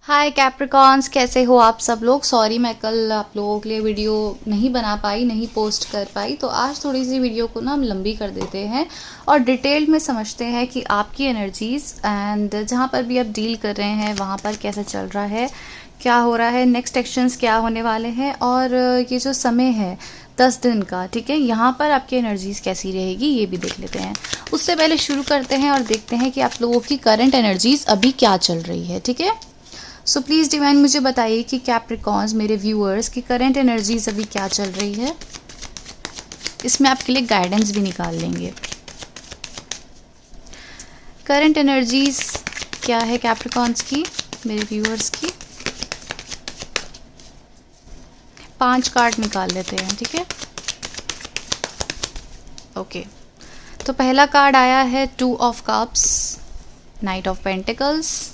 हाय Capricorns, कैसे हो आप सब लोग। सॉरी मैं कल आप लोगों के लिए वीडियो नहीं बना पाई, नहीं पोस्ट कर पाई। तो आज थोड़ी सी वीडियो को ना हम लंबी कर देते हैं और डिटेल में समझते हैं कि आपकी एनर्जीज एंड जहाँ पर भी आप डील कर रहे हैं वहाँ पर कैसा चल रहा है, क्या हो रहा है, नेक्स्ट एक्शंस क्या होने वाले हैं और ये जो समय है 10 दिन का, ठीक है, यहाँ पर आपकी एनर्जीज कैसी रहेगी ये भी देख लेते हैं। उससे पहले शुरू करते हैं और देखते हैं कि आप लोगों की करंट एनर्जीज अभी क्या चल रही है। ठीक है, सो प्लीज़ डिवाइन मुझे बताइए कि कैप्रिकॉन्स मेरे व्यूअर्स की करंट एनर्जीज अभी क्या चल रही है। इसमें आपके लिए गाइडेंस भी निकाल लेंगे। करंट एनर्जीज क्या है कैप्रिकॉन्स की, मेरे व्यूअर्स की। 5 कार्ड निकाल लेते हैं, ठीक है। ओके, तो पहला कार्ड आया है 2 of cups, night of pentacles,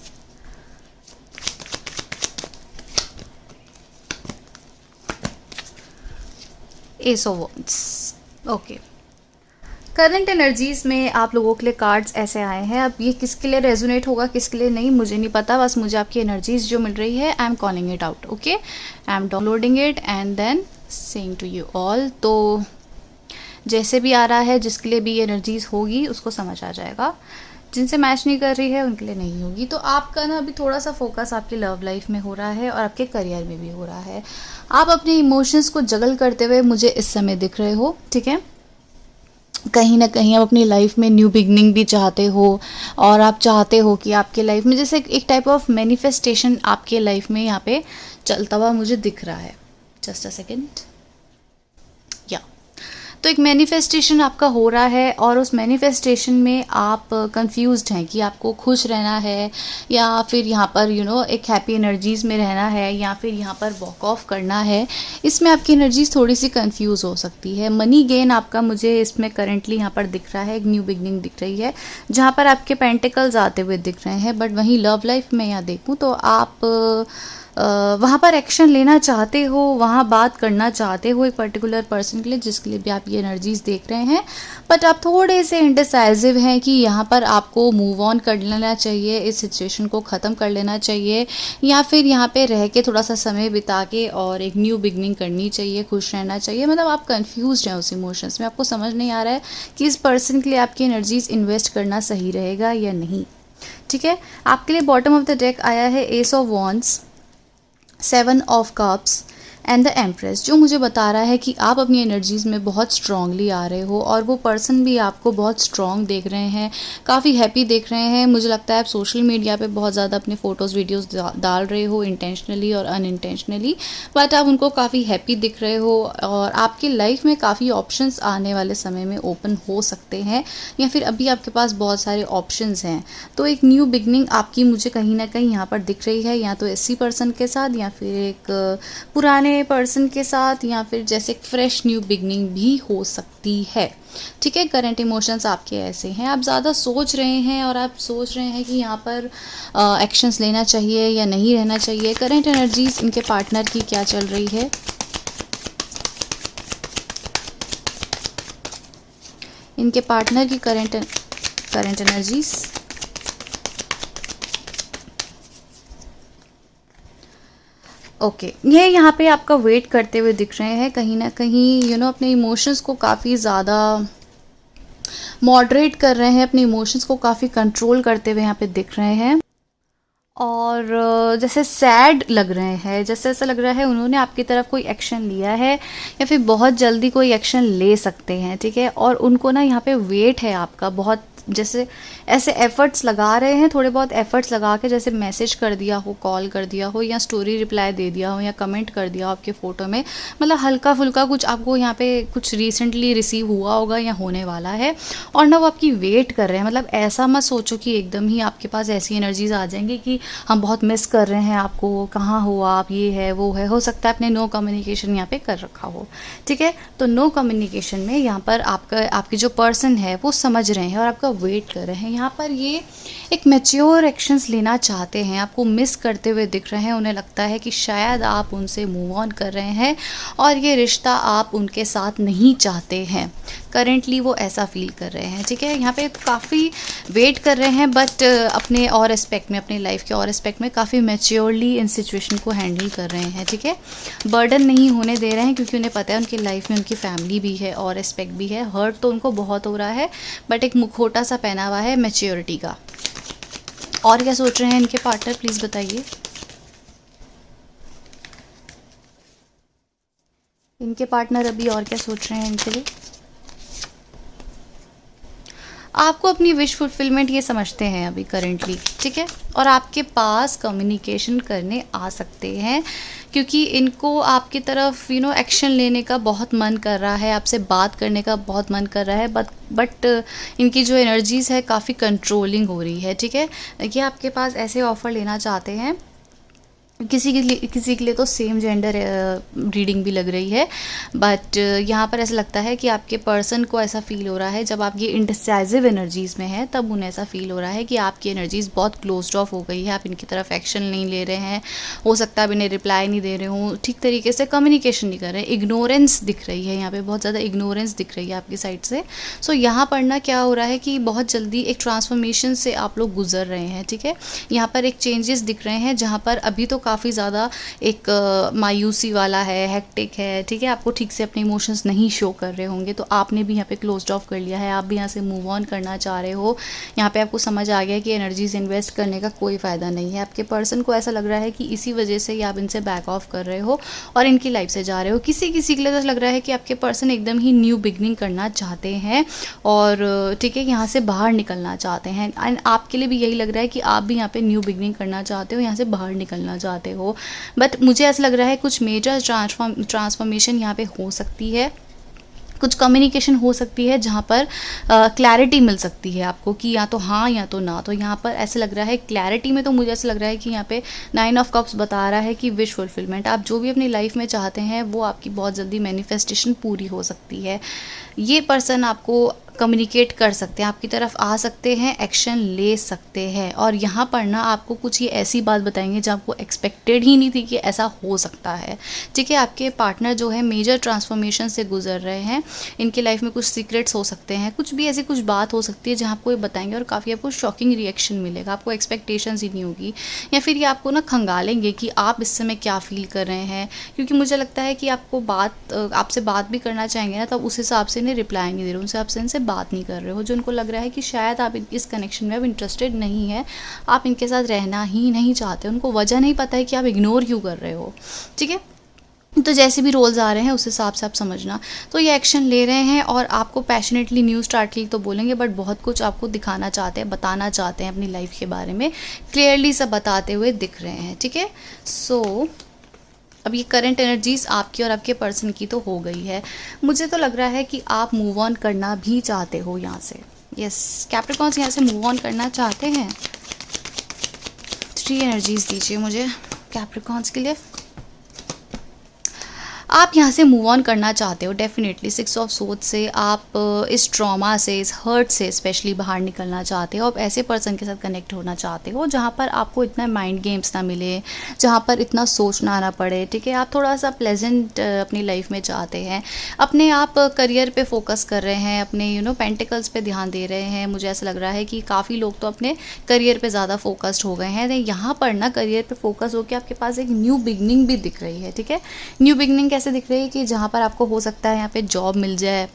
S of wands. Okay, current energies में आप लोगों के लिए कार्ड्स ऐसे आए हैं। अब ये किसके लिए रेजोनेट होगा, किसके लिए नहीं, मुझे नहीं पता। बस मुझे आपकी एनर्जीज जो मिल रही है, I am calling it out. Okay, I am downloading it and then saying to you all. तो जैसे भी आ रहा है, जिसके लिए भी एनर्जीज होगी उसको समझ आ जाएगा। जिनसे मैच नहीं कर रही है उनके लिए नहीं होगी। तो आपका ना अभी थोड़ा सा फोकस आपकी लव लाइफ में हो रहा है और आपके करियर में भी हो रहा है। आप अपने इमोशंस को जगल करते हुए मुझे इस समय दिख रहे हो, ठीक है। कहीं ना कहीं आप अपनी लाइफ में न्यू बिगनिंग भी चाहते हो और आप चाहते हो कि आपके लाइफ में जैसे एक टाइप ऑफ मैनिफेस्टेशन आपके लाइफ में यहाँ पे चलता हुआ मुझे दिख रहा है। जस्ट अ सेकेंड, या तो एक मैनिफेस्टेशन आपका हो रहा है और उस मैनिफेस्टेशन में आप कंफ्यूज्ड हैं कि आपको खुश रहना है या फिर यहाँ पर एक हैप्पी एनर्जीज़ में रहना है या फिर यहाँ पर वॉक ऑफ करना है। इसमें आपकी एनर्जीज थोड़ी सी कंफ्यूज हो सकती है। मनी गेन आपका मुझे इसमें करंटली यहाँ पर दिख रहा है, एक न्यू बिगनिंग दिख रही है जहाँ पर आपके पेंटिकल्स आते हुए दिख रहे हैं। बट वहीं लव लाइफ में यहाँ देखूँ तो आप वहाँ पर एक्शन लेना चाहते हो, वहाँ बात करना चाहते हो एक पर्टिकुलर पर्सन के लिए जिसके लिए भी आप ये एनर्जीज देख रहे हैं। बट आप थोड़े से इंडिसाइजिव हैं कि यहाँ पर आपको मूव ऑन कर लेना चाहिए, इस सिचुएशन को ख़त्म कर लेना चाहिए या फिर यहाँ पे रह के थोड़ा सा समय बिता के और एक न्यू बिगनिंग करनी चाहिए, खुश रहना चाहिए। मतलब आप कंफ्यूज हैं उस इमोशंस में, आपको समझ नहीं आ रहा है कि इस पर्सन के लिए आपकी एनर्जीज इन्वेस्ट करना सही रहेगा या नहीं। ठीक है, आपके लिए बॉटम ऑफ द डेक आया है S of wands, 7 of cups and the empress, जो मुझे बता रहा है कि आप अपनी एनर्जीज़ में बहुत स्ट्रांगली आ रहे हो और वो पर्सन भी आपको बहुत स्ट्रांग देख रहे हैं, काफ़ी हैप्पी देख रहे हैं। मुझे लगता है आप सोशल मीडिया पे बहुत ज़्यादा अपने फ़ोटोज़ वीडियोस डाल रहे हो इंटेंशनली और अनइंटेंशनली, बट आप उनको काफ़ी हैप्पी दिख रहे हो और आपकी लाइफ में काफ़ी ऑप्शंस आने वाले समय में ओपन हो सकते हैं या फिर अभी आपके पास बहुत सारे ऑप्शंस हैं। तो एक न्यू बिगनिंग आपकी मुझे कहीं ना कहीं यहाँ पर दिख रही है, या तो ऐसी पर्सन के साथ या फिर एक पुराने पर्सन के साथ या फिर जैसे एक फ्रेश न्यू बिगनिंग भी हो सकती है। ठीक है, करंट इमोशंस आपके ऐसे हैं, आप ज़्यादा सोच रहे हैं और आप सोच रहे हैं कि यहाँ पर एक्शंस लेना चाहिए या नहीं रहना चाहिए। करंट एनर्जीज इनके पार्टनर की क्या चल रही है, इनके पार्टनर की करंट एनर्जीज। ओके, ये यहाँ पे आपका वेट करते हुए दिख रहे हैं कहीं ना कहीं, अपने इमोशंस को काफ़ी ज़्यादा मॉडरेट कर रहे हैं, अपने इमोशंस को काफ़ी कंट्रोल करते हुए यहाँ पे दिख रहे हैं और जैसे सैड लग रहे हैं, जैसे ऐसा लग रहा है उन्होंने आपकी तरफ कोई एक्शन लिया है या फिर बहुत जल्दी कोई एक्शन ले सकते हैं। ठीक है, और उनको ना यहाँ पे वेट है आपका बहुत, जैसे ऐसे एफर्ट्स लगा रहे हैं, थोड़े बहुत एफर्ट्स लगा के जैसे मैसेज कर दिया हो, कॉल कर दिया हो या स्टोरी रिप्लाई दे दिया हो या कमेंट कर दिया हो आपके फ़ोटो में। मतलब हल्का फुल्का कुछ आपको यहाँ पे कुछ रिसेंटली रिसीव हुआ होगा या होने वाला है और ना वो आपकी वेट कर रहे हैं। मतलब ऐसा मत सोचो कि एकदम ही आपके पास ऐसी एनर्जीज आ जाएंगी कि हम बहुत मिस कर रहे हैं आपको, कहाँ हो आप, ये है वो है। हो सकता है आपने नो कम्युनिकेशन यहाँ पे कर रखा हो। ठीक है, तो नो कम्युनिकेशन में यहाँ पर आपकी जो पर्सन है वो समझ रहे हैं और आपका वेट कर रहे हैं। यहाँ पर ये एक मैच्योर एक्शंस लेना चाहते हैं, आपको मिस करते हुए दिख रहे हैं, उन्हें लगता है कि शायद आप उनसे मूव ऑन कर रहे हैं और ये रिश्ता आप उनके साथ नहीं चाहते हैं। करेंटली वो ऐसा फील कर रहे हैं, ठीक है। यहाँ पे काफ़ी वेट कर रहे हैं, बट अपने और एस्पेक्ट में, अपने लाइफ के और एस्पेक्ट में काफ़ी मैच्योरली इन सिचुएशन को हैंडल कर रहे हैं, ठीक है। बर्डन नहीं होने दे रहे हैं, क्योंकि उन्हें पता है उनकी लाइफ में उनकी फैमिली भी है और एस्पेक्ट भी है। हर्ट तो उनको बहुत हो रहा है, बट एक मुखौटा सा पहना हुआ है मैच्योरिटी का। और क्या सोच रहे हैं इनके पार्टनर, प्लीज़ बताइए। इनके पार्टनर अभी और क्या सोच रहे हैं इनके लिए। आपको अपनी विश फुलफिलमेंट ये समझते हैं अभी करेंटली, ठीक है। और आपके पास कम्युनिकेशन करने आ सकते हैं, क्योंकि इनको आपकी तरफ एक्शन लेने का बहुत मन कर रहा है, आपसे बात करने का बहुत मन कर रहा है, बट इनकी जो एनर्जीज़ है काफ़ी कंट्रोलिंग हो रही है, ठीक है। ये आपके पास ऐसे ऑफ़र लेना चाहते हैं, किसी के लिए तो सेम जेंडर रीडिंग भी लग रही है, बट यहाँ पर ऐसा लगता है कि आपके पर्सन को ऐसा फील हो रहा है, जब आप ये इंडिसाइजिव एनर्जीज़ में है तब उन्हें ऐसा फील हो रहा है कि आपकी एनर्जीज़ बहुत क्लोज्ड ऑफ हो गई है, आप इनकी तरफ एक्शन नहीं ले रहे हैं, हो सकता है आप इन्हें रिप्लाई नहीं दे रहे हो, ठीक तरीके से कम्युनिकेशन नहीं कर रहे हैं, इग्नोरेंस दिख रही है यहाँ पे, बहुत ज़्यादा इग्नोरेंस दिख रही है आपकी साइड से। सो यहाँ पर ना क्या हो रहा है कि बहुत जल्दी एक ट्रांसफॉर्मेशन से आप लोग गुजर रहे हैं, ठीक है। यहाँ पर एक चेंजेस दिख रहे हैं, जहाँ पर अभी तो काफ़ी ज़्यादा एक मायूसी वाला है, हेक्टिक है, ठीक है। आपको ठीक से अपने इमोशंस नहीं शो कर रहे होंगे, तो आपने भी यहाँ पे क्लोज्ड ऑफ कर लिया है, आप भी यहाँ से मूव ऑन करना चाह रहे हो। यहाँ पे आपको समझ आ गया कि एनर्जीज इन्वेस्ट करने का कोई फ़ायदा नहीं है। आपके पर्सन को ऐसा लग रहा है कि इसी वजह से ही आप इनसे बैक ऑफ कर रहे हो और इनकी लाइफ से जा रहे हो। किसी के लिए तो लग रहा है कि आपके पर्सन एकदम ही न्यू बिगनिंग करना चाहते हैं और ठीक है, यहाँ से बाहर निकलना चाहते हैं। एंड आपके लिए भी यही लग रहा है कि आप भी यहाँ पे न्यू बिगनिंग करना चाहते हो, यहाँ से बाहर निकलना चाहते हो। बट मुझे ऐसा लग रहा है कुछ मेजर ट्रांसफॉर्मेशन यहाँ पे हो सकती है, कुछ कम्युनिकेशन हो सकती है, जहाँ पर क्लैरिटी मिल सकती है आपको कि या तो हाँ या तो ना। तो यहाँ पर ऐसे लग रहा है क्लैरिटी में, तो मुझे ऐसा लग रहा है कि यहाँ पे 9 ऑफ कप्स बता रहा है कि विश फुलफिलमेंट, आप जो भी अपनी लाइफ में चाहते हैं वो आपकी बहुत जल्दी मैनिफेस्टेशन पूरी हो सकती है। ये पर्सन आपको कम्युनिकेट कर सकते हैं, आपकी तरफ आ सकते हैं, एक्शन ले सकते हैं। और यहाँ पर ना आपको कुछ ये ऐसी बात बताएंगे जो आपको एक्सपेक्टेड ही नहीं थी कि ऐसा हो सकता है, ठीक है। आपके पार्टनर जो है मेजर ट्रांसफॉर्मेशन से गुजर रहे हैं, इनकी लाइफ में कुछ सीक्रेट्स हो सकते हैं, कुछ भी ऐसी कुछ बात हो सकती है जहाँ आपको ये बताएंगे और काफ़ी आपको शॉकिंग रिएक्शन मिलेगा, आपको एक्सपेक्टेशंस ही नहीं होगी, या फिर ये आपको ना खंगालेंगे कि आप इस समय क्या फील कर रहे हैं। क्योंकि मुझे लगता है कि आपको आपसे बात भी करना चाहेंगे ना, तब उस हिसाब से इन्हें रिप्लाई नहीं दे रहे, उनसे आपसे इनसे बात नहीं कर रहे हो, जो उनको लग रहा है कि शायद आप इस कनेक्शन में अब इंटरेस्टेड नहीं है, आप इनके साथ रहना ही नहीं चाहते। उनको वजह नहीं पता है कि आप इग्नोर क्यों कर रहे हो, ठीक है। तो जैसे भी रोल्स आ रहे हैं उस हिसाब से आप समझना। तो ये एक्शन ले रहे हैं और आपको पैशनेटली न्यू स्टार्टली तो बोलेंगे, बट बहुत कुछ आपको दिखाना चाहते हैं, बताना चाहते हैं अपनी लाइफ के बारे में, क्लियरली सब बताते हुए दिख रहे हैं, ठीक है। सो अब ये करंट एनर्जीज आपकी और आपके पर्सन की तो हो गई है। मुझे तो लग रहा है कि आप मूव ऑन करना भी चाहते हो यहाँ से। यस, कैप्रिकॉन्स यहाँ से मूव ऑन करना चाहते हैं। 3 एनर्जीज दीजिए मुझे कैप्रिकॉन्स के लिए। आप यहाँ से मूव ऑन करना चाहते हो डेफिनेटली। 6 ऑफ सोर्ड्स से आप इस ट्रॉमा से, इस हर्ट से स्पेशली बाहर निकलना चाहते हो। आप ऐसे पर्सन के साथ कनेक्ट होना चाहते हो जहाँ पर आपको इतना माइंड गेम्स ना मिले, जहाँ पर इतना सोचना ना पड़े, ठीक है। आप थोड़ा सा प्लेजेंट अपनी लाइफ में चाहते हैं, अपने आप करियर पे फोकस कर रहे हैं, अपने पेंटिकल्स पे ध्यान दे रहे हैं। मुझे ऐसा लग रहा है कि काफ़ी लोग तो अपने करियर पे ज़्यादा फोकस्ड हो गए हैं। यहाँ पर ना करियर पे फोकस होकर आपके पास एक न्यू बिगनिंग भी दिख रही है, ठीक है। न्यू बिगनिंग कैसे दिख रही है कि जहाँ पर आपको हो सकता है यहाँ पे जॉब मिल जाए,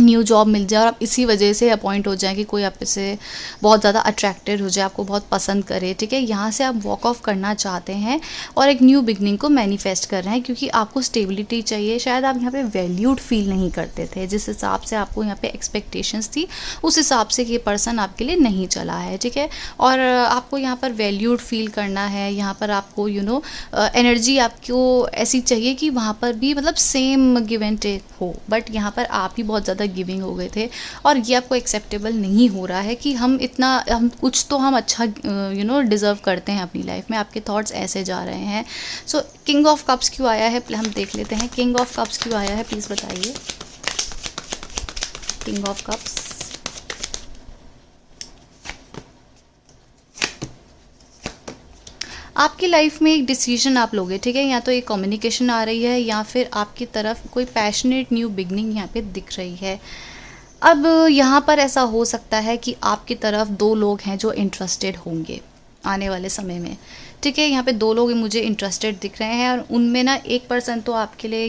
न्यू जॉब मिल जाए और आप इसी वजह से अपॉइंट हो जाए कि कोई आपसे बहुत ज़्यादा अट्रैक्टेड हो जाए, आपको बहुत पसंद करे, ठीक है। यहाँ से आप वॉक ऑफ करना चाहते हैं और एक न्यू बिगनिंग को मैनिफेस्ट कर रहे हैं, क्योंकि आपको स्टेबिलिटी चाहिए। शायद आप यहाँ पे वैल्यूड फील नहीं करते थे, जिस हिसाब से आपको यहाँ पे एक्सपेक्टेशंस थी उस हिसाब से ये पर्सन आपके लिए नहीं चला है, ठीक है। और आपको यहाँ पर वैल्यूड फील करना है। यहाँ पर आपको एनर्जी आपको ऐसी चाहिए कि वहाँ पर भी मतलब सेम गिव एंड टेक हो, बट यहाँ पर आप ही बहुत ज़्यादा गिविंग हो गए थे और ये आपको एक्सेप्टेबल नहीं हो रहा है कि हम कुछ तो हम अच्छा डिज़र्व करते हैं अपनी लाइफ में। आपके थॉट्स ऐसे जा रहे हैं। सो किंग ऑफ कप्स क्यों आया है, हम देख लेते हैं किंग ऑफ कप्स क्यों आया है, प्लीज़ बताइए। किंग ऑफ कप्स, आपकी लाइफ में एक डिसीजन आप लोगे, ठीक है, या तो एक कम्युनिकेशन आ रही है या फिर आपकी तरफ कोई पैशनेट न्यू बिगनिंग यहाँ पे दिख रही है। अब यहाँ पर ऐसा हो सकता है कि आपकी तरफ दो लोग हैं जो इंटरेस्टेड होंगे आने वाले समय में, ठीक है। यहाँ पे दो लोग मुझे इंटरेस्टेड दिख रहे हैं और उनमें ना एक पर्सन तो आपके लिए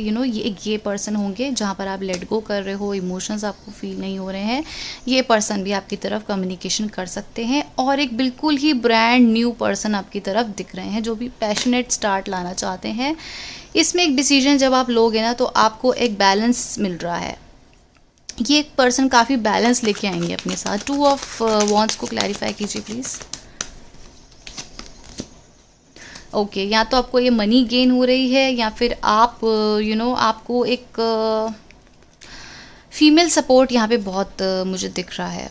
ये पर्सन होंगे जहाँ पर आप लेट गो कर रहे हो, इमोशंस आपको फील नहीं हो रहे हैं। ये पर्सन भी आपकी तरफ कम्युनिकेशन कर सकते हैं और एक बिल्कुल ही ब्रांड न्यू पर्सन आपकी तरफ दिख रहे हैं जो भी पैशनेट स्टार्ट लाना चाहते हैं। इसमें एक डिसीजन जब आप लोगे ना तो आपको एक बैलेंस मिल रहा है। ये एक पर्सन काफ़ी बैलेंस लेके आएंगे अपने साथ। 2 ऑफ वॉन्ड्स को क्लैरिफाई कीजिए प्लीज़। ओके, या तो आपको ये मनी गेन हो रही है या फिर आप आपको एक फीमेल सपोर्ट यहाँ पे बहुत मुझे दिख रहा है।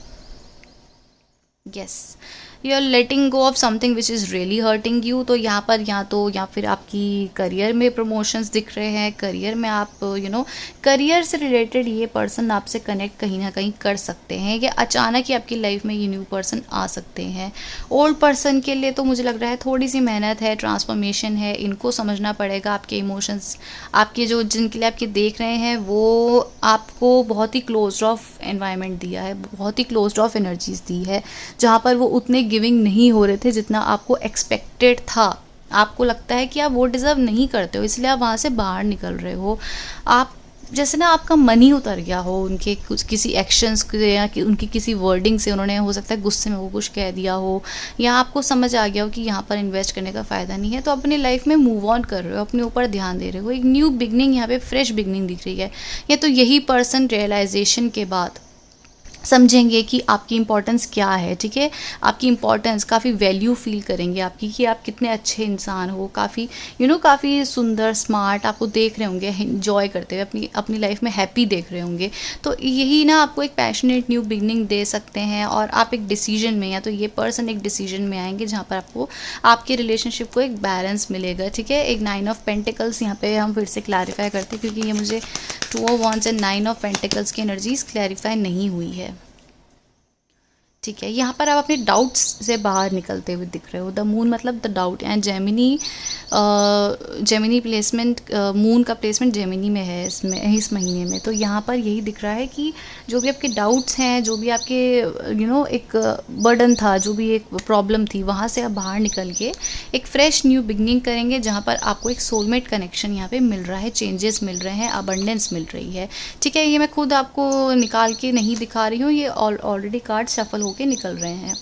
Yes, you are letting go of something which is really hurting you. तो यहाँ पर या फिर आपकी करियर में प्रमोशंस दिख रहे हैं, करियर में आप करियर से रिलेटेड ये पर्सन आपसे कनेक्ट कहीं ना कहीं कर सकते हैं, या अचानक ही आपकी लाइफ में ये न्यू पर्सन आ सकते हैं। ओल्ड पर्सन के लिए तो मुझे लग रहा है थोड़ी सी मेहनत है, ट्रांसफॉर्मेशन है, इनको समझना पड़ेगा। आपके इमोशंस आपके जो जिनके लिए आपके देख रहे हैं वो आपको बहुत ही क्लोज्ड ऑफ एनवायरनमेंट दिया है, बहुत ही क्लोज्ड ऑफ एनर्जीज दी है, जहाँ पर वो उतने गिविंग नहीं हो रहे थे जितना आपको एक्सपेक्टेड था। आपको लगता है कि आप वो डिज़र्व नहीं करते हो, इसलिए आप वहाँ से बाहर निकल रहे हो। आप जैसे ना आपका मन ही उतर गया हो उनके कुछ किसी एक्शंस के या कि उनकी किसी वर्डिंग से, उन्होंने हो सकता है गुस्से में वो कुछ कह दिया हो, या आपको समझ आ गया हो कि यहाँ पर इन्वेस्ट करने का फ़ायदा नहीं है, तो अपनी लाइफ में मूव ऑन कर रहे हो, अपने ऊपर ध्यान दे रहे हो। एक न्यू बिगनिंग यहाँ पे फ्रेश बिगनिंग दिख रही है। या तो यही पर्सन रियलाइजेशन के बाद समझेंगे कि आपकी इम्पोर्टेंस क्या है, ठीक है, आपकी इम्पोर्टेंस, काफ़ी वैल्यू फील करेंगे आपकी कि आप कितने अच्छे इंसान हो, काफ़ी काफ़ी सुंदर स्मार्ट, आपको देख रहे होंगे एंजॉय करते हुए, अपनी अपनी लाइफ में हैप्पी देख रहे होंगे। तो यही ना आपको एक पैशनेट न्यू बिगनिंग दे सकते हैं और आप एक डिसीजन में, या तो ये पर्सन एक डिसीजन में आएंगे जहाँ पर आपको आपके रिलेशनशिप को एक बैलेंस मिलेगा, ठीक है। एक 9 ऑफ पेंटिकल्स यहाँ पे हम फिर से क्लैरिफाई करते हैं क्योंकि ये मुझे 2 of wands and 9 of pentacles की एनर्जीज क्लैरिफाई नहीं हुई है, ठीक है। यहाँ पर आप अपने डाउट्स से बाहर निकलते हुए दिख रहे हो। द मून मतलब the doubt, and Gemini placement, moon का प्लेसमेंट जेमिनी में है इस महीने में। तो यहाँ पर यही दिख रहा है कि जो भी आपके डाउट्स हैं, जो भी आपके एक बर्डन था, जो भी एक प्रॉब्लम थी, वहाँ से आप बाहर निकल के एक फ्रेश न्यू बिगनिंग करेंगे जहाँ पर आपको एक सोलमेट कनेक्शन यहाँ पे मिल रहा है, चेंजेस मिल रहे हैं, अबंडेंस मिल रही है, ठीक है। ये मैं खुद आपको निकाल के नहीं दिखा रही हूँ, ये ऑलरेडी कार्ड शफल होके निकल रहे हैं।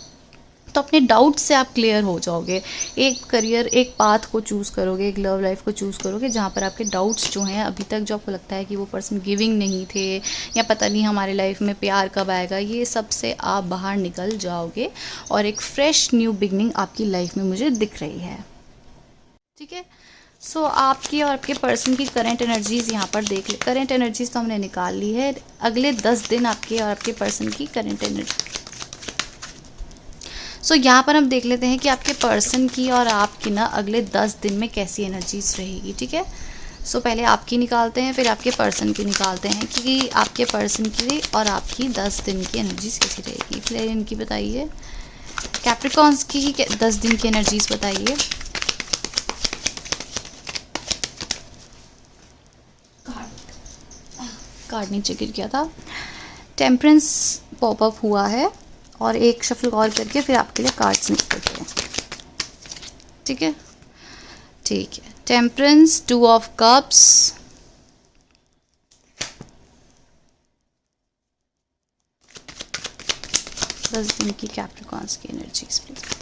तो अपने डाउट से आप क्लियर हो जाओगे, एक करियर, एक पाथ को चूज़ करोगे, एक लव लाइफ को चूज़ करोगे जहाँ पर आपके डाउट्स जो हैं अभी तक, जो आपको लगता है कि वो पर्सन गिविंग नहीं थे या पता नहीं हमारे लाइफ में प्यार कब आएगा, ये सब से आप बाहर निकल जाओगे और एक फ्रेश न्यू बिगनिंग आपकी लाइफ में मुझे दिख रही है, ठीक है। सो आपकी और आपके पर्सन की करंट एनर्जीज़ यहाँ पर देख ले। करंट एनर्जीज़ तो हमने निकाल ली है। अगले 10 दिन आपके और आपके पर्सन की करंट एनर्जी। सो यहाँ पर हम देख लेते हैं कि आपके पर्सन की और आपकी ना अगले 10 दिन में कैसी एनर्जीज रहेगी, ठीक है। सो पहले आपकी निकालते हैं, फिर आपके पर्सन की निकालते हैं कि आपके पर्सन की और आपकी 10 दिन की एनर्जीज कैसी रहेगी। फिर इनकी बताइए, कैप्रिकॉन्स की 10 दिन की एनर्जीज बताइए। कार्ड नीचे गिर गया था। टेम्परेंस पॉपअप हुआ है और एक शफल और करके फिर आपके लिए कार्ड्स निकलते हैं, ठीक है, ठीक है। टेम्परेंस, 2 ऑफ कप्स, दस दिन की कैप्रिकॉन्स की एनर्जीज प्लीज।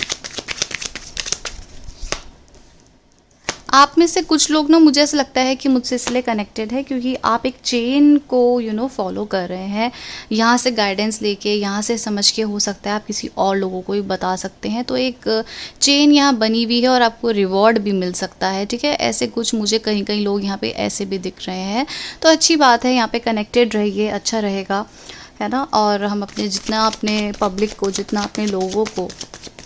आप में से कुछ लोग ना, मुझे ऐसा लगता है कि मुझसे इसलिए कनेक्टेड है क्योंकि आप एक चेन को फॉलो कर रहे हैं, यहाँ से गाइडेंस लेके, यहाँ से समझ के, हो सकता है आप किसी और लोगों को भी बता सकते हैं। तो एक चेन यहाँ बनी हुई है और आपको रिवॉर्ड भी मिल सकता है, ठीक है। ऐसे कुछ मुझे कहीं कहीं लोग यहाँ पे ऐसे भी दिख रहे हैं, तो अच्छी बात है। यहाँ पे कनेक्टेड रहिए, अच्छा रहेगा, है ना। और हम जितना अपने पब्लिक को, जितना अपने लोगों को,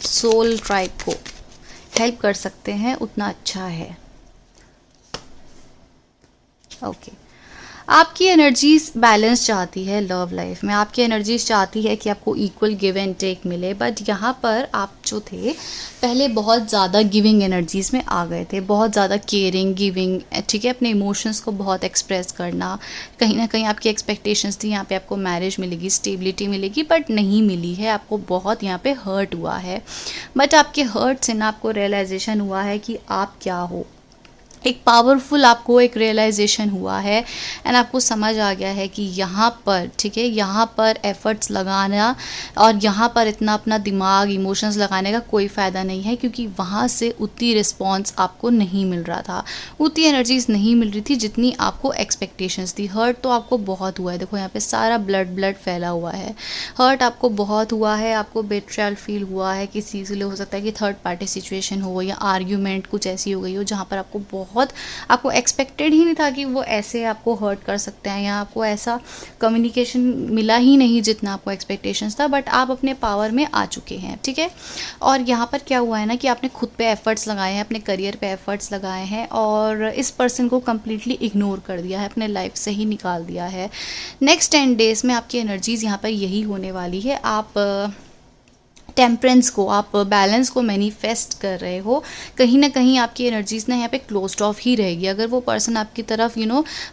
सोल ट्राइब को हेल्प कर सकते हैं उतना अच्छा है, ओके। आपकी एनर्जीज बैलेंस चाहती है लव लाइफ में, आपकी एनर्जीज चाहती है कि आपको इक्वल गिव एंड टेक मिले, बट यहाँ पर आप जो थे पहले बहुत ज़्यादा गिविंग एनर्जीज़ में आ गए थे, बहुत ज़्यादा केयरिंग गिविंग, ठीक है, अपने इमोशंस को बहुत एक्सप्रेस करना। कहीं ना कहीं आपकी एक्सपेक्टेशंस थी यहाँ पे आपको मैरिज मिलेगी, स्टेबिलिटी मिलेगी, बट नहीं मिली है, आपको बहुत यहाँ पे हर्ट हुआ है। बट आपके हर्ट से ना आपको रियलाइजेशन हुआ है कि आप क्या हो, एक पावरफुल आपको एक रियलाइजेशन हुआ है एंड आपको समझ आ गया है कि यहाँ पर, ठीक है, यहाँ पर एफर्ट्स लगाना और यहाँ पर इतना अपना दिमाग इमोशंस लगाने का कोई फ़ायदा नहीं है, क्योंकि वहाँ से उतनी रिस्पॉन्स आपको नहीं मिल रहा था, उतनी एनर्जीज नहीं मिल रही थी जितनी आपको एक्सपेक्टेशंस थी। हर्ट तो आपको बहुत हुआ है, देखो यहाँ पे सारा ब्लड फैला हुआ है, हर्ट आपको बहुत हुआ है, आपको बेट्रियल फील हुआ है किसी से, हो सकता है कि थर्ड पार्टी सिचुएशन हो या आर्ग्यूमेंट कुछ ऐसी हो गई हो जहाँ पर आपको बहुत आपको एक्सपेक्टेड ही नहीं था कि वो ऐसे आपको हर्ट कर सकते हैं, या आपको ऐसा कम्युनिकेशन मिला ही नहीं जितना आपको एक्सपेक्टेशंस था, बट आप अपने पावर में आ चुके हैं, ठीक है। और यहाँ पर क्या हुआ है ना कि आपने खुद पे एफर्ट्स लगाए हैं, अपने करियर पे एफर्ट्स लगाए हैं और इस पर्सन को कम्प्लीटली इग्नोर कर दिया है, अपने लाइफ से ही निकाल दिया है। नेक्स्ट 10 डेज में आपकी एनर्जीज यहाँ पर यही होने वाली है, आप टेम्परेंस को, आप बैलेंस को मैनिफेस्ट कर रहे हो। कहीं ना कहीं आपकी एनर्जीज ना यहाँ पे क्लोज्ड ऑफ ही रहेगी। अगर वो पर्सन आपकी तरफ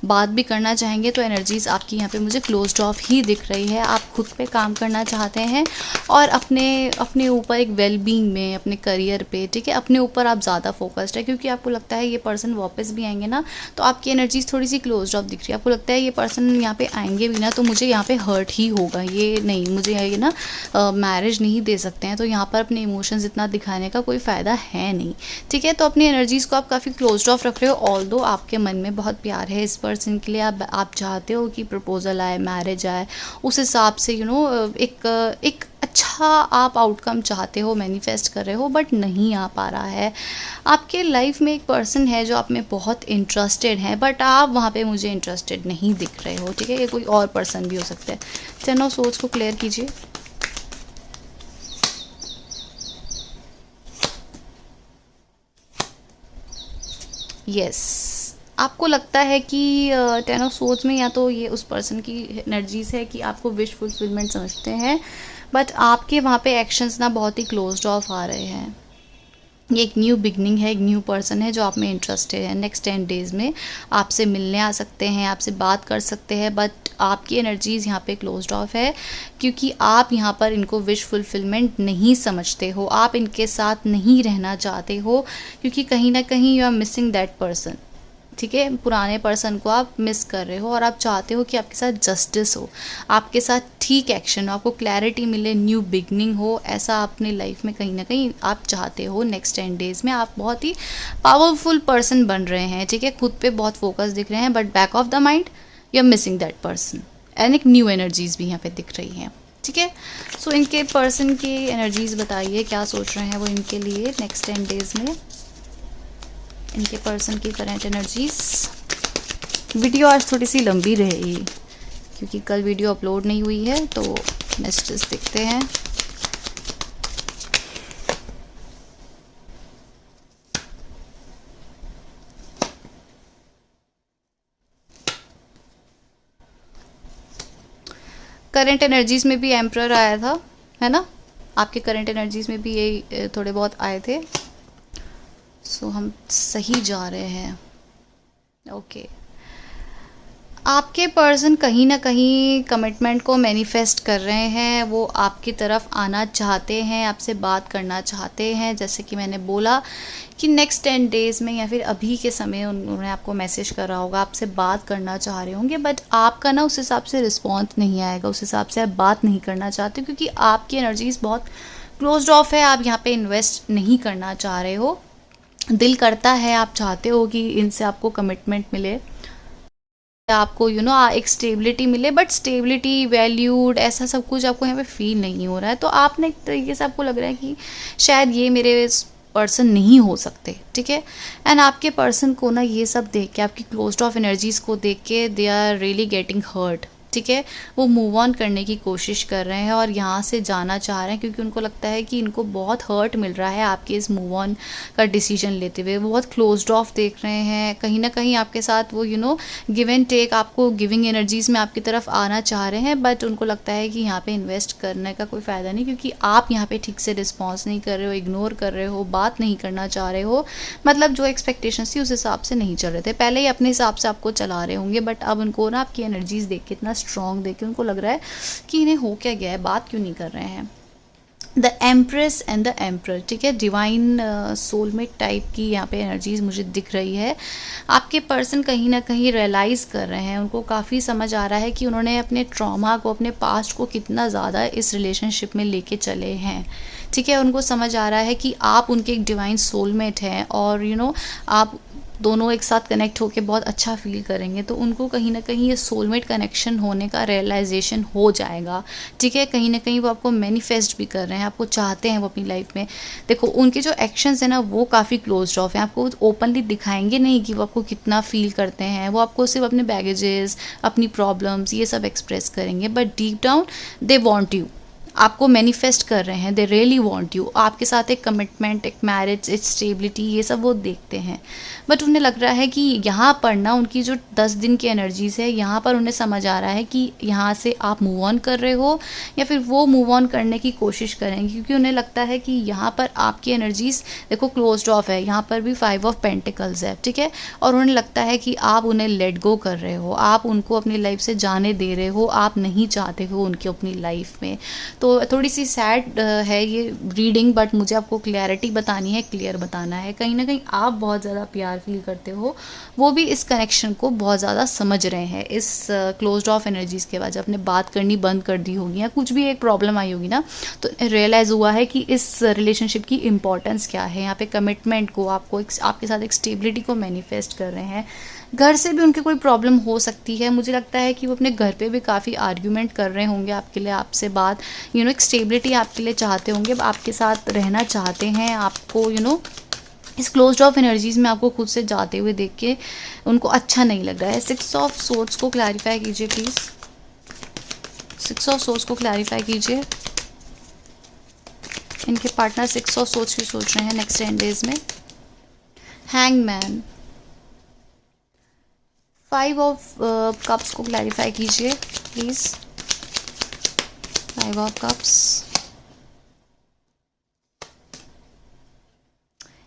बात भी करना चाहेंगे तो एनर्जीज आपकी यहाँ पे मुझे क्लोज्ड ऑफ ही दिख रही है। आप खुद पे काम करना चाहते हैं और अपने ऊपर एक वेल बीइंग में, अपने करियर पे, ठीक है, अपने ऊपर आप ज़्यादा फोकस्ड है, क्योंकि आपको लगता है ये पर्सन वापस भी आएंगे ना तो आपकी एनर्जीज थोड़ी सी क्लोज्ड ऑफ दिख रही है। आपको लगता है ये पर्सन यहाँ पे आएंगे भी ना तो मुझे यहाँ पे हर्ट ही होगा, ये नहीं, मुझे ये ना मैरिज नहीं दे सकते हैं, तो यहाँ पर अपने इमोशंस इतना दिखाने का कोई फ़ायदा है नहीं, ठीक है। तो अपनी एनर्जीज़ को आप काफ़ी क्लोज्ड ऑफ रख रहे हो, ऑल्दो आपके मन में बहुत प्यार है इस पर्सन के लिए, आप चाहते हो कि प्रपोजल आए, मैरिज आए, उस हिसाब से एक अच्छा आप आउटकम चाहते हो, मैनिफेस्ट कर रहे हो, बट नहीं आ पा रहा है। आपके लाइफ में एक पर्सन है जो आप में बहुत इंटरेस्टेड है, बट आप वहाँ पे मुझे इंटरेस्टेड नहीं दिख रहे हो, ठीक है। ये कोई और पर्सन भी हो सकता है। चलो सोच को क्लियर कीजिए। यस, आपको लगता है कि 10 ऑफ सोर्ड्स में या तो ये उस पर्सन की एनर्जीज है कि आपको विश फुलफिलमेंट समझते हैं, बट आपके वहाँ पे एक्शंस ना बहुत ही क्लोज्ड ऑफ आ रहे हैं। ये एक न्यू बिगनिंग है, एक न्यू पर्सन है जो आप में इंटरेस्टेड है। नेक्स्ट 10 डेज़ में आपसे मिलने आ सकते हैं, आपसे बात कर सकते हैं, बट आपकी एनर्जीज़ यहाँ पे क्लोज्ड ऑफ है, क्योंकि आप यहाँ पर इनको विश फुलफिलमेंट नहीं समझते हो, आप इनके साथ नहीं रहना चाहते हो, क्योंकि कहीं ना कहीं you are missing that person, ठीक है। पुराने पर्सन को आप मिस कर रहे हो और आप चाहते हो कि आपके साथ जस्टिस हो, आपके साथ ठीक एक्शन हो, आपको क्लैरिटी मिले, न्यू बिगनिंग हो, ऐसा अपने लाइफ में कहीं ना कहीं आप चाहते हो। नेक्स्ट 10 डेज़ में आप बहुत ही पावरफुल पर्सन बन रहे हैं, ठीक है, खुद पे बहुत फोकस दिख रहे हैं, but back of the mind you are missing that person and एक न्यू एनर्जीज़ भी यहाँ पे दिख रही हैं, ठीक है। सो इनके पर्सन की एनर्जीज़ बताइए, क्या सोच रहे हैं वो इनके लिए नेक्स्ट 10 डेज़ में, इनके पर्सन की करंट एनर्जीज। वीडियो आज थोड़ी सी लंबी रहेगी क्योंकि कल वीडियो अपलोड नहीं हुई है, तो मैसेजेस देखते हैं। करंट एनर्जीज में भी एम्परर आया था, है ना, आपके करंट एनर्जीज में भी ये थोड़े बहुत आए थे। सो हम सही जा रहे हैं, ओके। आपके पर्सन कहीं ना कहीं कमिटमेंट को मैनिफेस्ट कर रहे हैं, वो आपकी तरफ आना चाहते हैं, आपसे बात करना चाहते हैं। जैसे कि मैंने बोला कि नेक्स्ट 10 डेज़ में या फिर अभी के समय उन्होंने आपको मैसेज करा होगा, आपसे बात करना चाह रहे होंगे, बट आपका ना उस हिसाब से रिस्पॉन्स नहीं आएगा, उस हिसाब से आप बात नहीं करना चाहते, क्योंकि आपकी एनर्जीज बहुत क्लोज्ड ऑफ है, आप यहाँ पे इन्वेस्ट नहीं करना चाह रहे हो। दिल करता है, आप चाहते हो कि इनसे आपको कमिटमेंट मिले, आपको एक स्टेबिलिटी मिले, बट स्टेबिलिटी, वैल्यूड, ऐसा सब कुछ आपको यहाँ पे फील नहीं हो रहा है। तो आपने एक तरीके से आपको लग रहा है कि शायद ये मेरे पर्सन नहीं हो सकते, ठीक है। एंड आपके पर्सन को ना ये सब देख के, आपकी क्लोज्ड ऑफ एनर्जीज को देख के, they are really getting hurt, ठीक है, वो मूव ऑन करने की कोशिश कर रहे हैं और यहाँ से जाना चाह रहे हैं, क्योंकि उनको लगता है कि इनको बहुत हर्ट मिल रहा है आपके इस मूव ऑन का डिसीजन लेते हुए। वो बहुत क्लोज्ड ऑफ देख रहे हैं, कहीं ना कहीं आपके साथ वो गिव एंड टेक, आपको गिविंग एनर्जीज में आपकी तरफ आना चाह रहे हैं, बट उनको लगता है कि यहाँ पे इन्वेस्ट करने का कोई फ़ायदा नहीं, क्योंकि आप यहाँ पे ठीक से रिस्पॉन्स नहीं कर रहे हो, इग्नोर कर रहे हो, बात नहीं करना चाह रहे हो। मतलब जो एक्सपेक्टेशंस थी उस हिसाब से नहीं चल रहे थे, पहले ही अपने हिसाब से आपको चला रहे होंगे, बट अब उनको ना आपकी एनर्जीज देख के, इतना स्ट्रॉन्ग देख के उनको लग रहा है कि इन्हें हो क्या गया है, बात क्यों नहीं कर रहे हैं। The empress and the emperor, ठीक है, डिवाइन सोलमेट टाइप की यहाँ पे एनर्जीज मुझे दिख रही है। आपके पर्सन कहीं ना कहीं रियलाइज़ कर रहे हैं, उनको काफ़ी समझ आ रहा है कि उन्होंने अपने ट्रॉमा को, अपने पास्ट को कितना ज़्यादा इस रिलेशनशिप में लेके चले हैं। ठीक है, उनको समझ आ रहा है कि आप उनके एक डिवाइन सोलमेट हैं और आप दोनों एक साथ कनेक्ट होके बहुत अच्छा फील करेंगे, तो उनको कहीं ना कहीं ये सोलमेट कनेक्शन होने का रियलाइजेशन हो जाएगा। ठीक है, कहीं ना कहीं वो आपको मैनिफेस्ट भी कर रहे हैं, आपको चाहते हैं वो अपनी लाइफ में। देखो उनके जो एक्शंस हैं ना वो काफ़ी क्लोज्ड ऑफ हैं, आपको ओपनली दिखाएंगे नहीं कि वो आपको कितना फील करते हैं, वो आपको सिर्फ अपने बैगेजेस, अपनी प्रॉब्लम्स ये सब एक्सप्रेस करेंगे, but deep down they want you, आपको मैनिफेस्ट कर रहे हैं, दे रियली वांट यू, आपके साथ एक कमिटमेंट, एक मैरिज, एक स्टेबिलिटी, ये सब वो देखते हैं। बट उन्हें लग रहा है कि यहाँ पर ना उनकी जो 10 दिन की एनर्जीज है, यहाँ पर उन्हें समझ आ रहा है कि यहाँ से आप मूव ऑन कर रहे हो या फिर वो मूव ऑन करने की कोशिश करेंगे, क्योंकि उन्हें लगता है कि यहाँ पर आपकी एनर्जीज देखो क्लोज्ड ऑफ है, यहाँ पर भी 5 ऑफ पेंटिकल्स है। ठीक है, और उन्हें लगता है कि आप उन्हें लेट गो कर रहे हो, आप उनको अपनी लाइफ से जाने दे रहे हो, आप नहीं चाहते हो उनकी अपनी लाइफ में। तो थोड़ी सी सैड है ये रीडिंग, बट मुझे आपको क्लैरिटी बतानी है, क्लियर बताना है। कहीं ना कहीं आप बहुत ज़्यादा प्यार फील करते हो, वो भी इस कनेक्शन को बहुत ज़्यादा समझ रहे हैं। इस क्लोज्ड ऑफ एनर्जीज़ के बाद जब आपने बात करनी बंद कर दी होगी या कुछ भी एक प्रॉब्लम आई होगी ना, तो रियलाइज़ हुआ है कि इस रिलेशनशिप की इम्पोर्टेंस क्या है। यहाँ पे कमिटमेंट को, आपको आपके साथ एक स्टेबिलिटी को मैनिफेस्ट कर रहे हैं। घर से भी उनकी कोई प्रॉब्लम हो सकती है, मुझे लगता है कि वो अपने घर पे भी काफ़ी आर्ग्यूमेंट कर रहे होंगे आपके लिए, आपसे बात एक स्टेबिलिटी आपके लिए चाहते होंगे, आपके साथ रहना चाहते हैं। आपको इस क्लोज्ड ऑफ एनर्जीज़ में आपको खुद से जाते हुए देख के उनको अच्छा नहीं लग रहा है। 6 ऑफ सोर्ड्स को क्लैरिफाई कीजिए प्लीज़, 6 ऑफ सोर्ड्स को क्लैरिफाई कीजिए। इनके पार्टनर 6 ऑफ सोर्ड्स की सोच रहे हैं नेक्स्ट 10 डेज में। हैंगमैन, 5 ऑफ कप्स को क्लैरिफाई कीजिए प्लीज़, 5 ऑफ कप्स।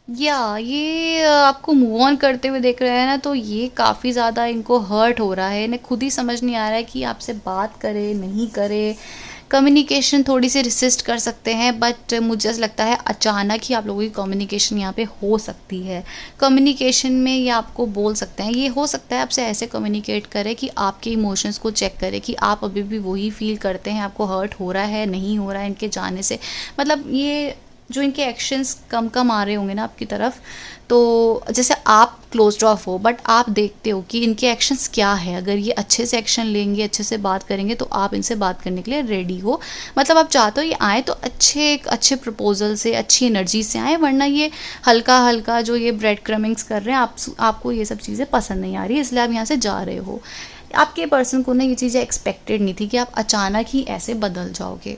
या ये आपको मूव ऑन करते हुए देख रहे हैं ना, तो ये काफ़ी ज़्यादा इनको हर्ट हो रहा है, इन्हें खुद ही समझ नहीं आ रहा है कि आपसे बात करे नहीं करे। कम्युनिकेशन थोड़ी सी रिसिस्ट कर सकते हैं, बट मुझे ऐसा लगता है अचानक ही आप लोगों की कम्युनिकेशन यहाँ पे हो सकती है। कम्युनिकेशन में ये आपको बोल सकते हैं, ये हो सकता है आपसे ऐसे कम्युनिकेट करे कि आपके इमोशंस को चेक करे कि आप अभी भी वही फील करते हैं, आपको हर्ट हो रहा है नहीं हो रहा है इनके जाने से। मतलब ये जो इनके एक्शंस कम कम आ रहे होंगे ना आपकी तरफ, तो जैसे आप क्लोज्ड ऑफ हो बट आप देखते हो कि इनके एक्शंस क्या है, अगर ये अच्छे से एक्शन लेंगे, अच्छे से बात करेंगे, तो आप इनसे बात करने के लिए रेडी हो। मतलब आप चाहते हो ये आए तो अच्छे प्रपोजल से, अच्छी एनर्जी से आए, वरना ये हल्का हल्का जो ये ब्रेड क्रमिंग्स कर रहे हैं, आपको ये सब चीज़ें पसंद नहीं आ रही, इसलिए आप यहाँ से जा रहे हो। आपके पर्सन को ना ये चीज़ें एक्सपेक्टेड नहीं थी कि आप अचानक ही ऐसे बदल जाओगे,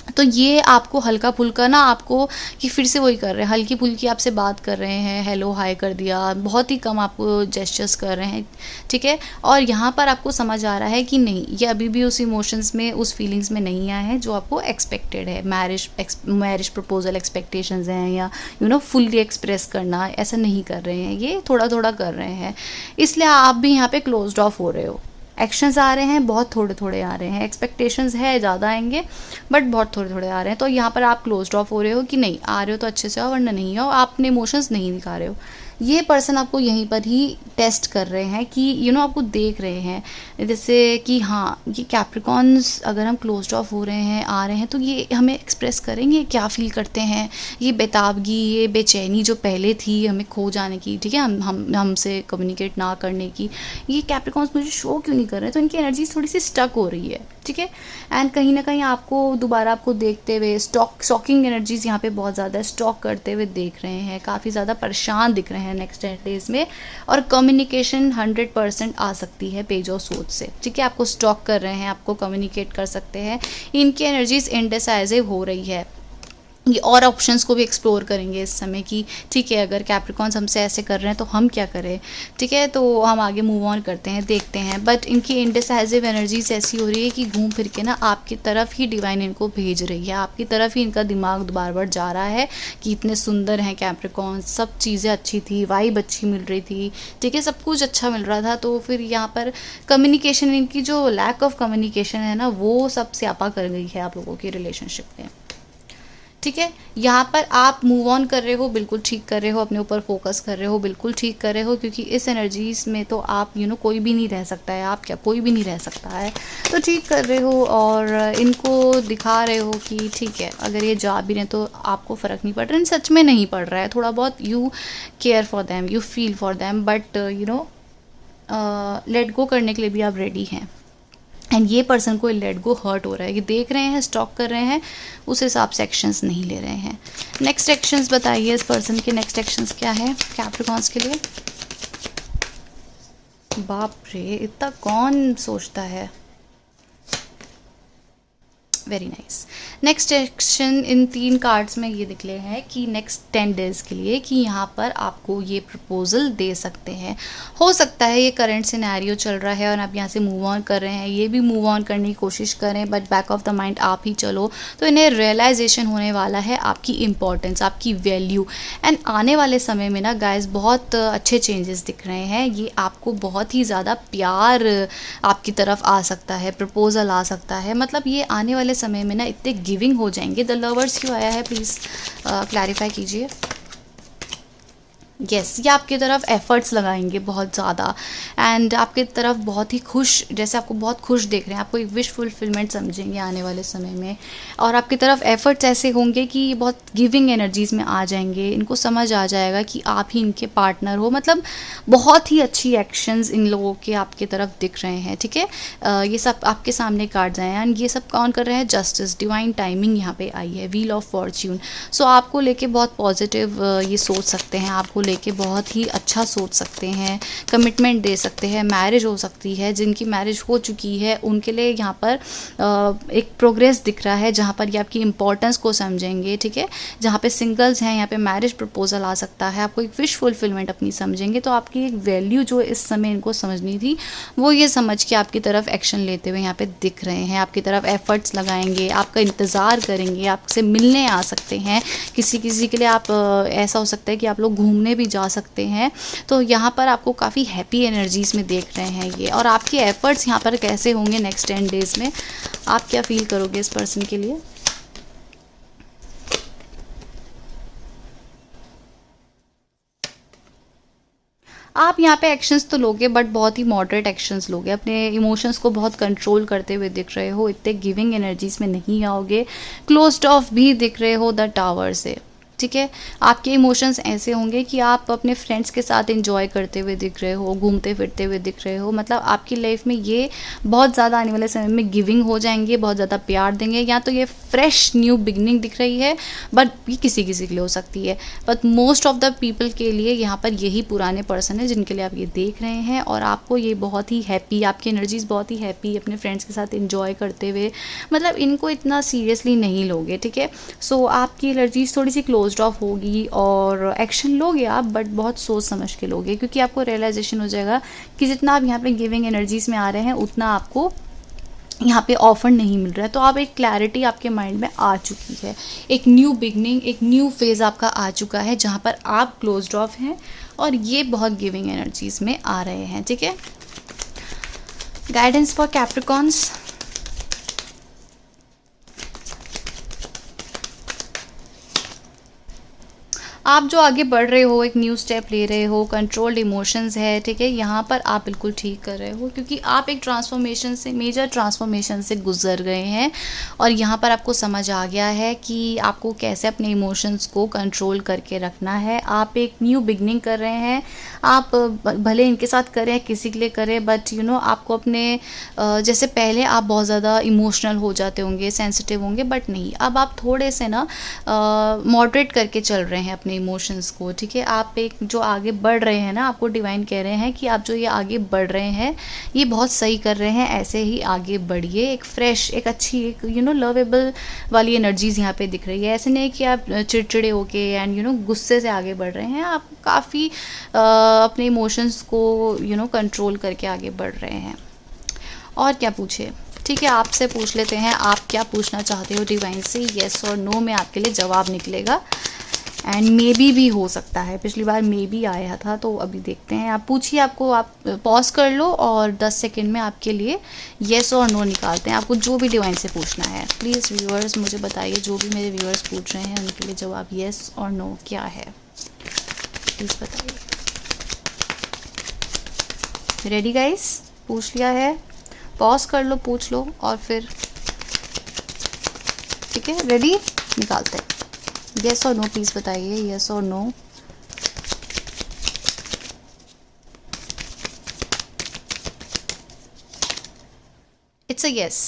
तो ये आपको हल्का फुल्का ना, आपको कि फिर से वही कर रहे हैं, हल्की फुल्की आपसे बात कर रहे हैं, हेलो हाय कर दिया, बहुत ही कम आपको जेस्चर्स कर रहे हैं। ठीक है, और यहाँ पर आपको समझ आ रहा है कि नहीं, ये अभी भी उस इमोशंस में, उस फीलिंग्स में नहीं आए हैं जो आपको एक्सपेक्टेड है। मैरिज प्रपोजल एक्सपेक्टेशंस हैं, या फुल्ली एक्सप्रेस करना, ऐसा नहीं कर रहे हैं, ये थोड़ा थोड़ा कर रहे हैं, इसलिए आप भी यहाँ पे क्लोज्ड ऑफ हो रहे हो। एक्शंस आ रहे हैं, बहुत थोड़े थोड़े आ रहे हैं, एक्सपेक्टेशंस है ज़्यादा आएंगे बट बहुत थोड़े थोड़े आ रहे हैं। तो यहाँ पर आप क्लोज्ड ऑफ हो रहे हो कि नहीं, आ रहे हो तो अच्छे से आओ, वरना नहीं आओ, आप अपने इमोशंस नहीं दिखा रहे हो। ये पर्सन आपको यहीं पर ही टेस्ट कर रहे हैं कि आपको देख रहे हैं, जैसे कि हाँ, ये कैप्रिकॉन्स अगर हम क्लोज्ड ऑफ हो रहे हैं, आ रहे हैं, तो ये हमें एक्सप्रेस करेंगे क्या फील करते हैं, ये बेताबगी, ये बेचैनी जो पहले थी हमें खो जाने की, ठीक है, हमसे कम्युनिकेट ना करने की, ये कैप्रिकॉन्स मुझे शो क्यों नहीं कर रहे हैं। तो इनकी एनर्जी थोड़ी सी स्टक हो रही है। ठीक है, एंड कहीं ना कहीं आपको दोबारा आपको देखते हुए स्टॉकिंग एनर्जीज यहाँ पे बहुत ज़्यादा स्टॉक करते हुए देख रहे हैं, काफ़ी ज़्यादा परेशान दिख रहे हैं हैं नेक्स्ट 10 डेज़ में। और कम्युनिकेशन 100% आ सकती है पेज ऑफ सोच से, ठीक है। आपको स्टॉक कर रहे हैं, आपको कम्युनिकेट कर सकते हैं। इनकी एनर्जीज इनडिसाइसिव हो रही है, ये और ऑप्शंस को भी एक्सप्लोर करेंगे इस समय कि ठीक है अगर कैप्रिकॉन्स हमसे ऐसे कर रहे हैं तो हम क्या करें, ठीक है। तो हम आगे मूव ऑन करते हैं, देखते हैं। बट इनकी इनडिसाइसिव एनर्जीज ऐसी हो रही है कि घूम फिर के ना आपकी तरफ ही डिवाइन इनको भेज रही है, आपकी तरफ ही इनका दिमाग बार बार जा रहा है कि इतने सुंदर हैं कैप्रिकॉन्स, सब चीज़ें अच्छी थी, वाइब अच्छी मिल रही थी, ठीक है, सब कुछ अच्छा मिल रहा था। तो फिर यहाँ पर कम्युनिकेशन, इनकी जो लैक ऑफ कम्युनिकेशन है ना, वो सब स्यापा कर गई है आप लोगों की रिलेशनशिप में, ठीक है। यहाँ पर आप मूव ऑन कर रहे हो, बिल्कुल ठीक कर रहे हो, अपने ऊपर फोकस कर रहे हो, बिल्कुल ठीक कर रहे हो, क्योंकि इस एनर्जीज में तो आप कोई भी नहीं रह सकता है, आप क्या कोई भी नहीं रह सकता है, तो ठीक कर रहे हो। और इनको दिखा रहे हो कि ठीक है अगर ये जा भी रहे तो आपको फ़र्क नहीं पड़ रहा है, सच में नहीं पड़ रहा है, थोड़ा बहुत you care for them, you feel for them, but let go करने के लिए भी आप रेडी हैं। एंड ये पर्सन को लेट गो हर्ट हो रहा है, ये देख रहे हैं, स्टॉक कर रहे हैं, उस हिसाब से एक्शंस नहीं ले रहे हैं। नेक्स्ट एक्शंस बताइए, इस पर्सन के नेक्स्ट एक्शंस क्या है कैप्रिकॉन्स के लिए। बाप रे, इतना कौन सोचता है। Very nice. Next action in 3 cards में ये निकले हैं कि नेक्स्ट 10 डेज़ के लिए कि यहाँ पर आपको ये प्रपोजल दे सकते हैं। हो सकता है ये करंट सिनेरियो चल रहा है और आप यहाँ से मूव ऑन कर रहे हैं, ये भी मूव ऑन करने की कोशिश करें, but back of the mind आप ही चलो, तो इन्हें रियलाइजेशन होने वाला है आपकी इंपॉर्टेंस, आपकी वैल्यू। एंड आने वाले समय में ना गाइस बहुत अच्छे चेंजेस दिख रहे हैं, ये आपको बहुत ही ज़्यादा प्यार आपकी तरफ आ सकता है, प्रपोजल आ सकता है, मतलब ये आने वाले समय में ना इतने गिविंग हो जाएंगे। द लवर्स क्यों आया है, प्लीज़ क्लैरिफाई कीजिए। यस, ये आपकी तरफ एफर्ट्स लगाएंगे बहुत ज़्यादा, एंड आपकी तरफ बहुत ही खुश, जैसे आपको बहुत खुश देख रहे हैं, आपको एक विश फुलफिलमेंट समझेंगे आने वाले समय में। और आपकी तरफ एफर्ट्स ऐसे होंगे कि ये बहुत गिविंग एनर्जीज़ में आ जाएंगे, इनको समझ आ जाएगा कि आप ही इनके पार्टनर हो, मतलब बहुत ही अच्छी एक्शंस इन लोगों के आपकी तरफ दिख रहे हैं, ठीक है। ये सब आपके सामने कार्ड्स आए हैं, एंड ये सब कौन कर रहे हैं, जस्टिस, डिवाइन टाइमिंग यहाँ पे आई है, व्हील ऑफ फॉर्च्यून। सो आपको लेके बहुत पॉजिटिव ये सोच सकते हैं, आपको लेके बहुत ही अच्छा सोच सकते हैं, कमिटमेंट दे सकते हैं, मैरिज हो सकती है, जिनकी मैरिज हो चुकी है उनके लिए यहाँ पर एक प्रोग्रेस दिख रहा है, जहाँ पर ये आपकी इंपॉर्टेंस को समझेंगे, ठीक है। जहाँ पे सिंगल्स हैं यहाँ पे मैरिज प्रपोजल आ सकता है, आपको एक विश फुलफिलमेंट अपनी समझेंगे, तो आपकी एक वैल्यू जो इस समय इनको समझनी थी वो ये समझ के आपकी तरफ एक्शन लेते हुए यहाँ पे दिख रहे हैं, आपकी तरफ एफर्ट्स लगाएंगे, आपका इंतज़ार करेंगे, आपसे मिलने आ सकते हैं। किसी किसी के लिए आप ऐसा हो सकता है कि आप लोग घूमने भी जा सकते हैं, तो यहाँ पर आपको काफ़ी हैप्पी एनर्जीज़ में देख रहे हैं ये। और आपके एफर्ट्स यहाँ पर कैसे होंगे नेक्स्ट 10 डेज़ में, आप क्या फील करोगे इस पर्सन के लिए। आप यहाँ पे एक्शंस तो लोगे, बट बहुत ही मॉडरेट एक्शंस लोगे, अपने इमोशंस को बहुत कंट्रोल करते हुए दिख रहे हो, इतने गिविंग एनर्जीज में नहीं आओगे। क्लोज्ड ऑफ भी दिख रहे हो द टावर से, ठीक है। आपके इमोशंस ऐसे होंगे कि आप अपने फ्रेंड्स के साथ एंजॉय करते हुए दिख रहे हो, घूमते फिरते हुए दिख रहे हो, मतलब आपकी लाइफ में ये बहुत ज़्यादा आने वाले समय में गिविंग हो जाएंगे, बहुत ज़्यादा प्यार देंगे। या तो ये फ्रेश न्यू बिगनिंग दिख रही है, बट ये किसी किसी के लिए हो सकती है, but most of the people के लिए यहाँ पर यही पुराने पर्सन है जिनके लिए आप ये देख रहे हैं। और आपको ये बहुत ही हैप्पी, आपकी एनर्जीज बहुत ही हैप्पी, अपने फ्रेंड्स के साथ एंजॉय करते हुए, मतलब इनको इतना सीरियसली नहीं लोगे, ठीक है। सो आपकी एनर्जीज थोड़ी सी क्लोज्ड ऑफ होगी और एक्शन लोगे आप, बट बहुत सोच समझ के लोगे, क्योंकि आपको रियलाइजेशन हो जाएगा कि जितना आप यहाँ पे गिविंग एनर्जीज में आ रहे हैं उतना आपको यहाँ पे ऑफर नहीं मिल रहा है। तो आप एक क्लैरिटी आपके माइंड में आ चुकी है, एक न्यू बिगनिंग, एक न्यू फेज आपका आ चुका है, जहाँ पर आप क्लोज्ड ऑफ हैं और ये बहुत गिविंग एनर्जीज में आ रहे हैं, ठीक है। Guidance for Capricorns. आप जो आगे बढ़ रहे हो, एक न्यू स्टेप ले रहे हो, कंट्रोल्ड इमोशंस है, ठीक है, यहाँ पर आप बिल्कुल ठीक कर रहे हो, क्योंकि आप एक ट्रांसफॉर्मेशन से, मेजर ट्रांसफॉर्मेशन से गुजर गए हैं और यहाँ पर आपको समझ आ गया है कि आपको कैसे अपने इमोशंस को कंट्रोल करके रखना है। आप एक न्यू बिगनिंग कर रहे हैं, आप भले इनके साथ करें, किसी के लिए करें, बट आपको अपने जैसे पहले आप बहुत ज़्यादा इमोशनल हो जाते होंगे, सेंसिटिव होंगे, बट नहीं, अब आप थोड़े से ना मॉडरेट करके चल रहे हैं अपने इमोशंस को, ठीक है। आप एक जो आगे बढ़ रहे हैं ना, आपको डिवाइन कह रहे हैं कि आप जो ये आगे बढ़ रहे हैं ये बहुत सही कर रहे हैं, ऐसे ही आगे बढ़िए। एक फ्रेश, एक अच्छी, एक लवेबल वाली एनर्जीज यहाँ पे दिख रही है। ऐसे नहीं कि आप चिड़चिड़े होके एंड गुस्से से आगे बढ़ रहे हैं, आप काफ़ी अपने इमोशंस को कंट्रोल करके आगे बढ़ रहे हैं। और क्या पूछे, ठीक है, आपसे पूछ लेते हैं, आप क्या पूछना चाहते हो डिवाइन से। येस और नो में आपके लिए जवाब निकलेगा, एंड मे बी भी हो सकता है। पिछली बार मे बी आया था, तो अभी देखते हैं। आप पूछिए, आपको, आप पॉज कर लो और 10 सेकंड में आपके लिए येस और नो निकालते हैं। आपको जो भी डिवाइन से पूछना है, प्लीज़ व्यूअर्स मुझे बताइए, जो भी मेरे व्यूअर्स पूछ रहे हैं उनके लिए जवाब येस और नो क्या है, प्लीज़ बताइए। रेडी गाइस, पूछ लिया है, पॉज कर लो, पूछ लो, और फिर ठीक है, रेडी, निकालते हैं। येस और नो प्लीज़ बताइए, येस और no. It's a yes,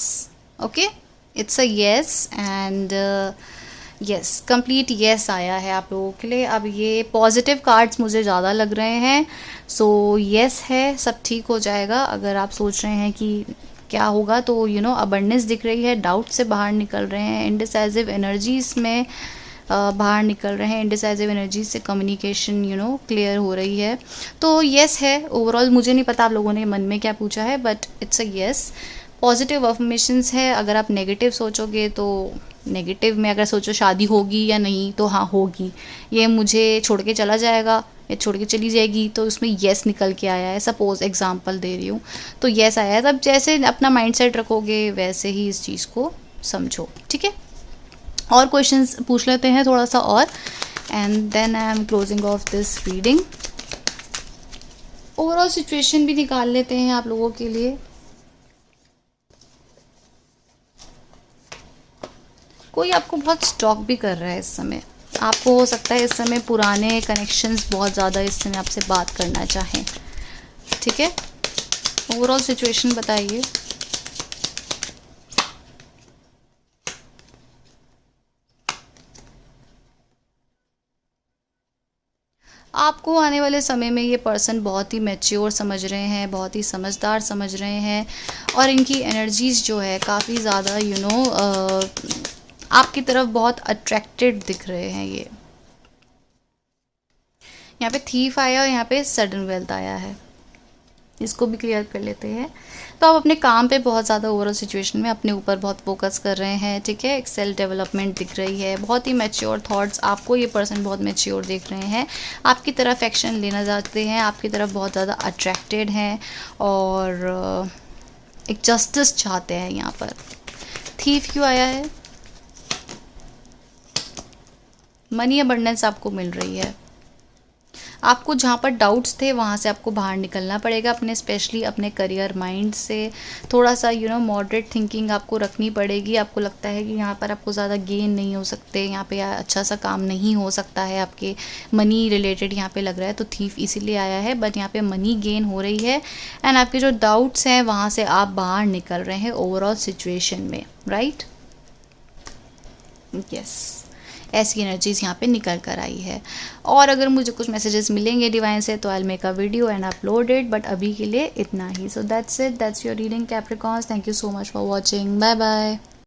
okay, it's a yes, and yes, complete yes आया है आप लोगों के लिए। अब ये पॉजिटिव कार्ड्स मुझे ज़्यादा लग रहे हैं, सो येस है, सब ठीक हो जाएगा। अगर आप सोच रहे हैं कि क्या होगा, तो अबंडेंस दिख रही है, डाउट से बाहर निकल रहे हैं, इंडिसाइजिव एनर्जीज में बाहर निकल रहे हैं, इंडिसाइजिव एनर्जीज से कम्युनिकेशन क्लियर हो रही है। तो येस है ओवरऑल। मुझे नहीं पता आप लोगों ने मन में क्या पूछा है, but it's a yes. Positive affirmations है। अगर आप नेगेटिव सोचोगे तो नेगेटिव में अगर सोचो शादी होगी या नहीं, तो हाँ होगी, ये मुझे छोड़ के चला जाएगा या छोड़ के चली जाएगी, तो उसमें येस निकल के आया है। सपोज एग्जांपल दे रही हूँ, तो येस आया है। तब जैसे अपना माइंडसेट रखोगे वैसे ही इस चीज़ को समझो, ठीक है। और क्वेश्चंस पूछ लेते हैं थोड़ा सा और, and then I am closing off this reading. Overall situation भी निकाल लेते हैं आप लोगों के लिए। कोई आपको बहुत स्टॉक भी कर रहा है इस समय। आपको हो सकता है इस समय पुराने कनेक्शंस बहुत ज़्यादा इस समय आपसे बात करना चाहें, ठीक है। ओवरऑल सिचुएशन बताइए। आपको आने वाले समय में ये पर्सन बहुत ही मैच्योर समझ रहे हैं, बहुत ही समझदार समझ रहे हैं, और इनकी एनर्जीज़ जो है काफ़ी ज़्यादा आपकी तरफ बहुत अट्रैक्टेड दिख रहे हैं। ये यहाँ पे थीफ आया और यहाँ पे सडन वेल्थ आया है, इसको भी क्लियर कर लेते हैं। तो आप अपने काम पे बहुत ज़्यादा ओवरऑल सिचुएशन में अपने ऊपर बहुत फोकस कर रहे हैं, ठीक है। एक सेल्फ डेवलपमेंट दिख रही है, बहुत ही मैच्योर थॉट्स। आपको ये पर्सन बहुत मैच्योर देख रहे हैं, आपकी तरफ एक्शन लेना चाहते हैं, आपकी तरफ बहुत ज़्यादा अट्रैक्टेड हैं, और एक जस्टिस चाहते हैं। यहाँ पर थीफ क्यों आया है? मनी अबंडेंस आपको मिल रही है। आपको जहाँ पर डाउट्स थे वहाँ से आपको बाहर निकलना पड़ेगा, अपने स्पेशली अपने करियर माइंड से थोड़ा सा मॉडरेट थिंकिंग आपको रखनी पड़ेगी। आपको लगता है कि यहाँ पर आपको ज़्यादा गेन नहीं हो सकते, यहाँ पे अच्छा सा काम नहीं हो सकता है आपके मनी रिलेटेड, यहाँ पे लग रहा है, तो थीफ इसीलिए आया है। बट यहाँ पे मनी गेन हो रही है, एंड आपके जो डाउट्स हैं वहाँ से आप बाहर निकल रहे हैं ओवरऑल सिचुएशन में, राइट। यस, ऐसी एनर्जीज यहाँ पे निकल कर आई है। और अगर मुझे कुछ मैसेजेस मिलेंगे डिवाइन से तो I will make a video and upload it, but अभी के लिए इतना ही। So that's it, that's your reading Capricorns. Thank you so much for watching, bye bye.